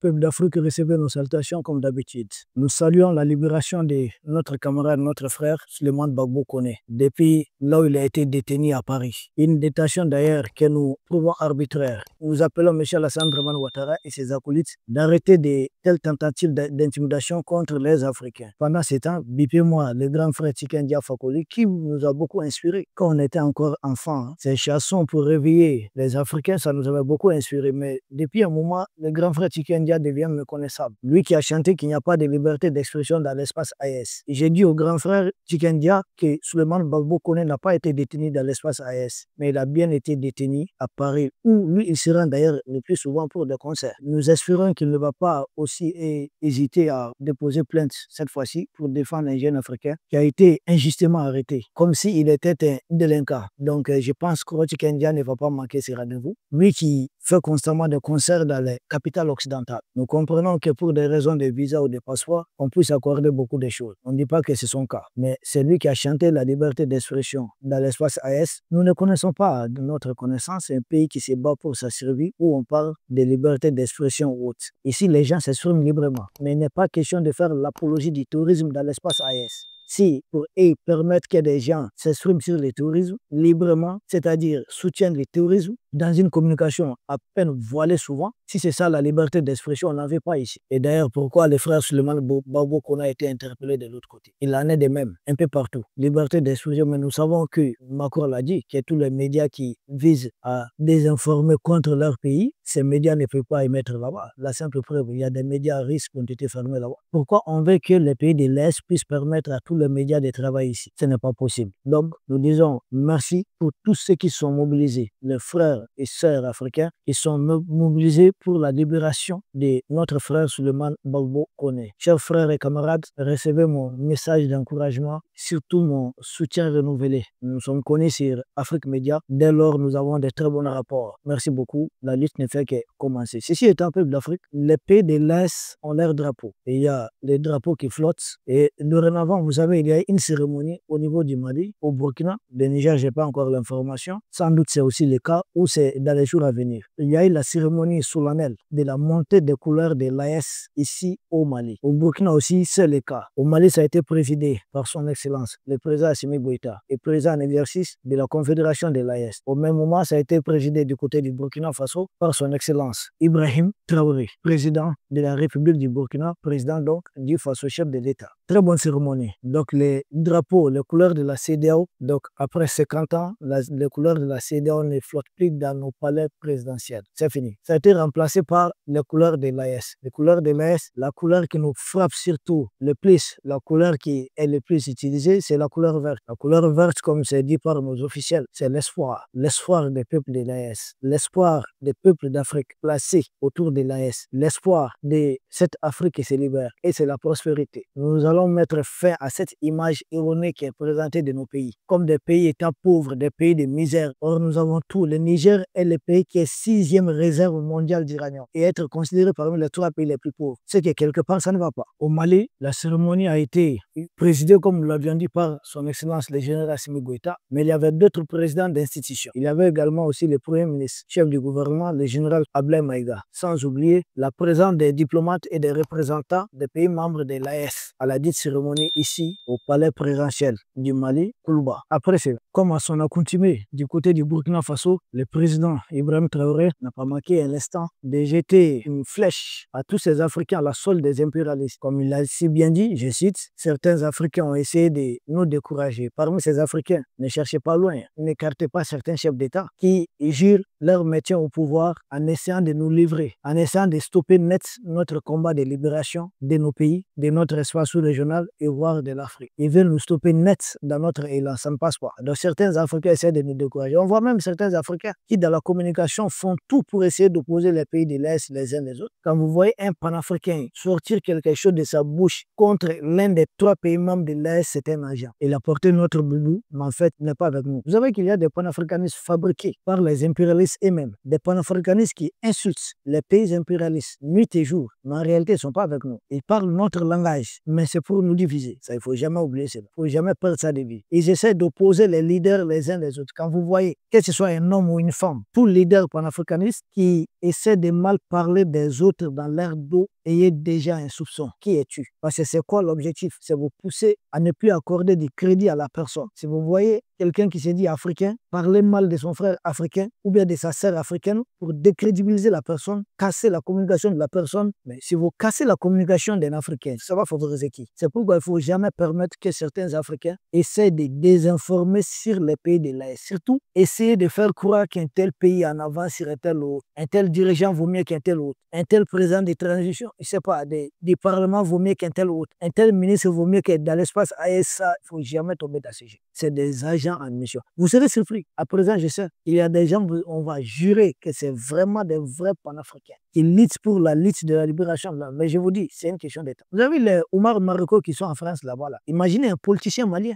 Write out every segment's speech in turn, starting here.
peuple d'Afrique, recevez nos salutations comme d'habitude. Nous saluons la libération de notre camarade, notre frère, Souleymane Gbagbo Koné, depuis là où il a été détenu à Paris. Une détention d'ailleurs que nous trouvons arbitraire. Nous appelons M. Alassane Dramane Ouattara et ses acolytes d'arrêter de telles tentatives d'intimidation contre les Africains. Pendant ce temps, Bipé-moi, le grand frère Tikendia Fakoli, qui nous a beaucoup inspiré quand on était encore enfant. Ces chansons pour réveiller les Africains, ça nous avait beaucoup inspiré. Mais depuis un moment, le grand frère Tikendia devient méconnaissable. Lui qui a chanté qu'il n'y a pas de liberté d'expression dans l'espace AES. J'ai dit au grand frère Tikendia que Souleymane Gbagbo Koné n'a pas été détenu dans l'espace AES, mais il a bien été détenu à Paris, où lui, il se rend d'ailleurs le plus souvent pour des concerts. Nous espérons qu'il ne va pas aussi hésiter à déposer plainte cette fois-ci pour défendre un jeune Africain qui a été injustement arrêté, comme s'il était un délinquant. Donc je pense que Tikendia ne va pas manquer ses rendez-vous. Lui qui fait constamment des concerts dans les capitales occidentales. Nous comprenons que pour des raisons de visa ou de passeport, on puisse accorder beaucoup de choses. On ne dit pas que c'est son cas, mais c'est lui qui a chanté la liberté d'expression dans l'espace AES. Nous ne connaissons pas, de notre connaissance, un pays qui se bat pour sa survie où on parle de liberté d'expression ou autre. Ici, les gens s'expriment librement, mais il n'est pas question de faire l'apologie du tourisme dans l'espace AES. Si pour permettre que des gens s'expriment sur le tourisme librement, c'est-à-dire soutiennent le tourisme dans une communication à peine voilée souvent, si c'est ça la liberté d'expression, on n'en veut pas ici. Et d'ailleurs, pourquoi le frère Souleymane Gbagbo Koné a été interpellé de l'autre côté? Il en est de même, un peu partout. Liberté d'expression, mais nous savons que, Macron l'a dit, que tous les médias qui visent à désinformer contre leur pays, ces médias ne peuvent pas y mettre là-bas. La simple preuve, il y a des médias à risque qui ont été fermés là-bas. Pourquoi on veut que les pays de l'Est puissent permettre à tous les médias de travailler ici? Ce n'est pas possible. Donc, nous disons merci pour tous ceux qui sont mobilisés, les frères et sœurs africains qui sont mobilisés pour la libération de notre frère Souleymane Gbagbo Koné. Chers frères et camarades, recevez mon message d'encouragement, surtout mon soutien renouvelé. Nous sommes connus sur Afrique Média. Dès lors, nous avons de très bons rapports. Merci beaucoup. La lutte ne fait que commencer. Ceci est un peuple d'Afrique. Les pays de l'Est ont leurs drapeaux. Et il y a les drapeaux qui flottent. Et dorénavant, vous savez, il y a une cérémonie au niveau du Mali, au Burkina. Le Niger, je n'ai pas encore l'information. Sans doute, c'est aussi le cas où c'est dans les jours à venir. Il y a eu la cérémonie solennelle de la montée des couleurs de l'AES ici au Mali. Au Burkina aussi, c'est le cas. Au Mali, ça a été présidé par son Excellence, le président Assimi Goïta, et président en exercice de la Confédération de l'AES. Au même moment, ça a été présidé du côté du Burkina Faso par son Excellence Ibrahim Traoré, président de la République du Burkina, président donc du Faso, chef de l'État. Très bonne cérémonie. Donc les drapeaux, les couleurs de la CEDEAO, donc après 50 ans, les couleurs de la CEDEAO ne flottent plus dans nos palais présidentiels. C'est fini. Ça a été remplacé par les couleurs de l'AES. Les couleurs de l'AES, la couleur qui nous frappe surtout le plus, la couleur qui est le plus utilisée, c'est la couleur verte. La couleur verte, comme c'est dit par nos officiels, c'est l'espoir. L'espoir des peuples de l'AES. L'espoir des peuples d'Afrique placés autour de l'AES. L'espoir de cette Afrique qui se libère. Et c'est la prospérité. Nous allons mettre fin à cette image erronée qui est présentée de nos pays comme des pays étant pauvres, des pays de misère. Or, nous avons tout. Le Niger est le pays qui est 6e réserve mondiale d'uranium et être considéré parmi les 3 pays les plus pauvres. C'est que quelque part, ça ne va pas. Au Mali, la cérémonie a été présidée, comme nous l'avions dit, par son Excellence le général Assimi Goïta, mais il y avait d'autres présidents d'institutions. Il y avait également aussi le Premier ministre, chef du gouvernement, le général Ablaye Maïga, sans oublier la présence des diplomates et des représentants des pays membres de l'AES à la dite cérémonie ici au palais présidentiel du Mali, Koulouba. Après, c'est comme à son accoutumé du côté du Burkina Faso, le président Ibrahim Traoré n'a pas manqué un instant de jeter une flèche à tous ces Africains à la solde des impérialistes. Comme il l'a si bien dit, je cite, certains Africains ont essayé de nous décourager. Parmi ces Africains, ne cherchez pas loin, n'écartez pas certains chefs d'État qui jurent leur maintien au pouvoir en essayant de nous livrer, en essayant de stopper net notre combat de libération de nos pays, de notre espace sous-régional et voire de l'Afrique. Ils veulent nous stopper net dans notre élan, ça ne passe pas. Donc certains Africains essaient de nous décourager. On voit même certains Africains qui dans la communication font tout pour essayer d'opposer les pays de l'Est les uns les autres. Quand vous voyez un panafricain sortir quelque chose de sa bouche contre l'un des 3 pays membres de l'Est, c'est un agent. Il a porté notre boubou, mais en fait, il n'est pas avec nous. Vous savez qu'il y a des panafricanistes fabriqués par les impérialistes l'AS eux-mêmes, des panafricanistes qui insultent les pays impérialistes nuit et jour, mais en réalité, ils ne sont pas avec nous. Ils parlent notre langage, mais c'est pour nous diviser. Ça, il ne faut jamais oublier cela. Il ne faut jamais perdre ça de vue. Ils essaient d'opposer les leaders les uns les autres. Quand vous voyez, que ce soit un homme ou une femme, tout leader panafricaniste qui essaie de mal parler des autres dans l'air d'eau, ayez déjà un soupçon. Qui es-tu? Parce que c'est quoi l'objectif? C'est vous pousser à ne plus accorder du crédit à la personne. Si vous voyez quelqu'un qui se dit africain, parler mal de son frère africain ou bien de sa sœur africaine pour décrédibiliser la personne, casser la communication de la personne. Mais si vous cassez la communication d'un Africain, ça va favoriser qui? C'est pourquoi il ne faut jamais permettre que certains Africains essaient de désinformer sur les pays de l'Est. Surtout, essayer de faire croire qu'un tel pays est en avance sur un tel autre. Un tel dirigeant vaut mieux qu'un tel autre. Un tel président de transition, je ne sais pas, des parlements vaut mieux qu'un tel autre. Un tel ministre vaut mieux que dans l'espace AES. Ça, il ne faut jamais tomber dans ce jeu. C'est des agents en mission. Vous serez surpris. À présent, je sais, il y a des gens, on va jurer que c'est vraiment des vrais panafricains qui luttent pour la lutte de la libération. Mais je vous dis, c'est une question d'État. Vous avez les Oumar Maroko qui sont en France là-bas. Là. Imaginez un politicien malien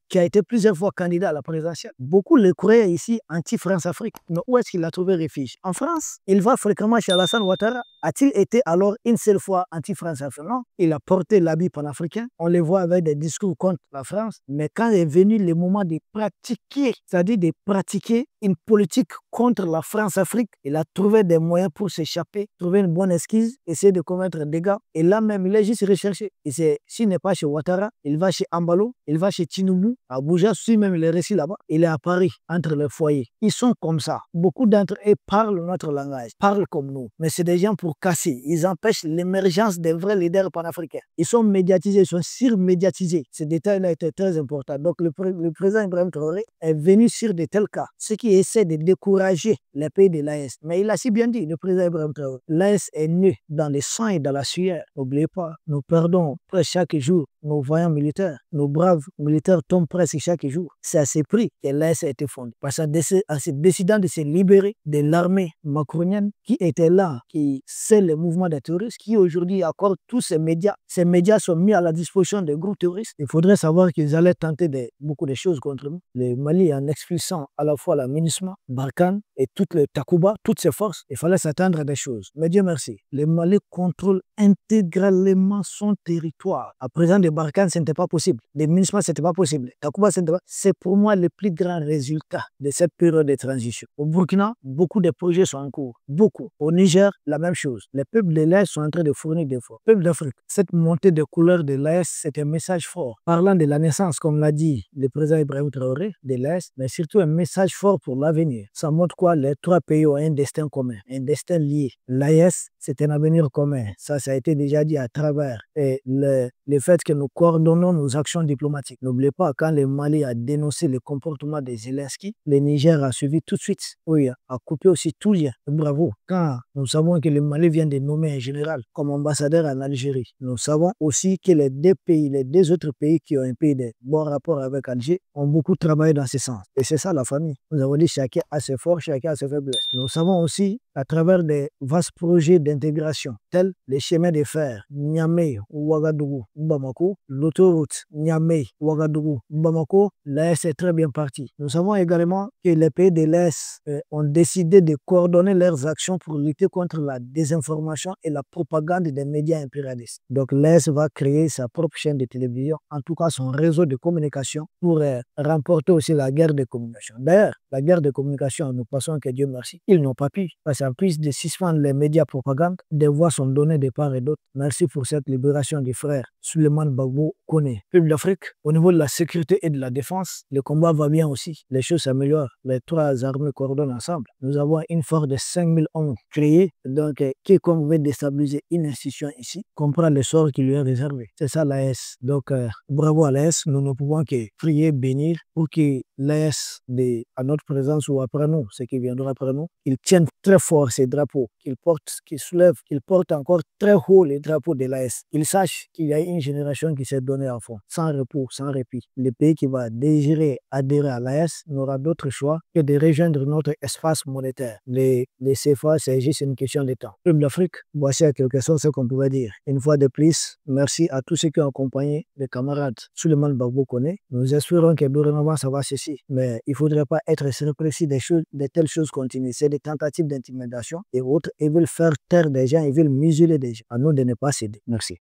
qui a été plusieurs fois candidat à la présidentielle. Beaucoup le croyaient ici anti-France-Afrique. Mais où est-ce qu'il a trouvé refuge? En France. Il va fréquemment chez Alassane Ouattara. A-t-il été alors une seule fois anti-France-Afrique? Non. Il a porté l'habit panafricain. On le voit avec des discours contre la France. Mais quand est venu le moment de pratiquer, c'est-à-dire de pratiquer une politique contre la France-Afrique, il a trouvé des moyens pour s'échapper, trouver une bonne esquisse, essayer de commettre des dégâts. Et là même, il est juste recherché. S'il n'est pas chez Ouattara, il va chez Ambalo, il va chez Tinubu, à Abuja, lui-même il est resté là-bas. Il est à Paris, entre les foyers. Ils sont comme ça. Beaucoup d'entre eux parlent notre langage, parlent comme nous. Mais c'est des gens pour casser. Ils empêchent l'émergence des vrais leaders panafricains. Ils sont médiatisés, ils sont surmédiatisés. Ce détail-là était très important. Donc le président Ibrahim Traoré est venu sur de tels cas. Ce qui essaie de décourager les pays de l'AES. Mais il a si bien dit, le président Ibrahim Traoré, l'AES est né dans le sang et dans la sueur. N'oubliez pas, nous perdons presque chaque jour nos voyants militaires. Nos braves militaires tombent presque chaque jour. C'est à ce prix que l'AES a été fondée. Parce qu'en se décidant de se libérer de l'armée macronienne qui était là, qui sait le mouvement des terroristes, qui aujourd'hui accorde tous ces médias. Ces médias sont mis à la disposition des groupes terroristes. Il faudrait savoir qu'ils allaient tenter beaucoup de choses contre nous. Le Mali, en expulsant à la fois la MINUSMA, Barkhane et toutes les Takuba, toutes ces forces, il fallait s'attendre à des choses. Mais Dieu merci, le Mali contrôle intégralement son territoire. À présent, de Barkhane, ce n'était pas possible. De MINUSMA, ce n'était pas possible. Takuba, ce n'était pas. C'est pour moi le plus grand résultat de cette période de transition. Au Burkina, beaucoup de projets sont en cours. Beaucoup. Au Niger, la même chose. Les peuples de l'Est sont en train de fournir des efforts. Peuple d'Afrique, cette montée de couleurs de l'Est, c'est un message fort. Parlant de la naissance, comme l'a dit le président Ibrahim Traoré, de l'Est, mais surtout un message fort pour l'avenir. Ça montre quoi? Les trois pays ont un destin commun, un destin lié. L'AES, c'est un avenir commun. Ça a été déjà dit à travers le fait que nous coordonnons nos actions diplomatiques. N'oubliez pas, quand le Mali a dénoncé le comportement de Zelensky, le Niger a suivi tout de suite. Oui, a coupé aussi tout lien. Bravo. Quand nous savons que le Mali vient de nommer un général comme ambassadeur en Algérie, nous savons aussi que les deux autres pays qui ont un pays de bons rapports avec Alger ont beaucoup travaillé dans ce sens. Et c'est ça la famille. Nous avons dit chacun a ses forces, chacun a ses faiblesses. Nous savons aussi, à travers des vastes projets d'intégration, tels les chemins de fer, Niamey, Ouagadougou, Bamako, l'autoroute Niamey, Ouagadougou, Bamako, l'AES est très bien parti. Nous savons également que les pays de l'AES ont décidé de coordonner leurs actions pour lutter contre la désinformation et la propagande des médias impérialistes. Donc l'AES va créer sa propre chaîne de télévision, en tout cas son réseau de communication, pour remporter aussi la guerre de communication. D'ailleurs, la guerre de communication, nous pensons que Dieu merci, ils n'ont pas pu, parce qu'en plus de suspendre les médias propagande, des voix sont données de part et d'autre. Merci pour cette libération des frères Suleiman Gbagbo Koné. Peuple d'Afrique, au niveau de la sécurité et de la défense, le combat va bien aussi. Les choses s'améliorent. Les trois armées coordonnent ensemble. Nous avons une force de 5000 hommes créée, donc quiconque veut déstabiliser une institution ici comprend le sort qui lui est réservé. C'est ça l'AES. Donc bravo à l'AES. Nous ne pouvons que prier, bénir pour que l'AES, à notre présence ou après nous, ce qui viendra après nous, ils tiennent très fort ces drapeaux, qu'ils soulèvent, qu'ils portent encore très haut les drapeaux de l'AES. Qu'ils sachent qu'il y a une génération qui s'est donnée à fond, sans repos, sans répit. Le pays qui va désirer adhérer à l'AES n'aura d'autre choix que de rejoindre notre espace monétaire. Les CFA, c'est juste une question de temps. Peuple d'Afrique, voici à quelque chose ce qu'on pouvait dire. Une fois de plus, merci à tous ceux qui ont accompagné les camarades Suleiman Gbagbo Koné. Nous espérons que dorénavant ça va cesser, mais il ne faudrait pas être se répressif, de telles choses continuent. C'est des tentatives d'intimidation et autres. Ils veulent faire taire des gens, ils veulent museler des gens. À nous de ne pas céder. Merci.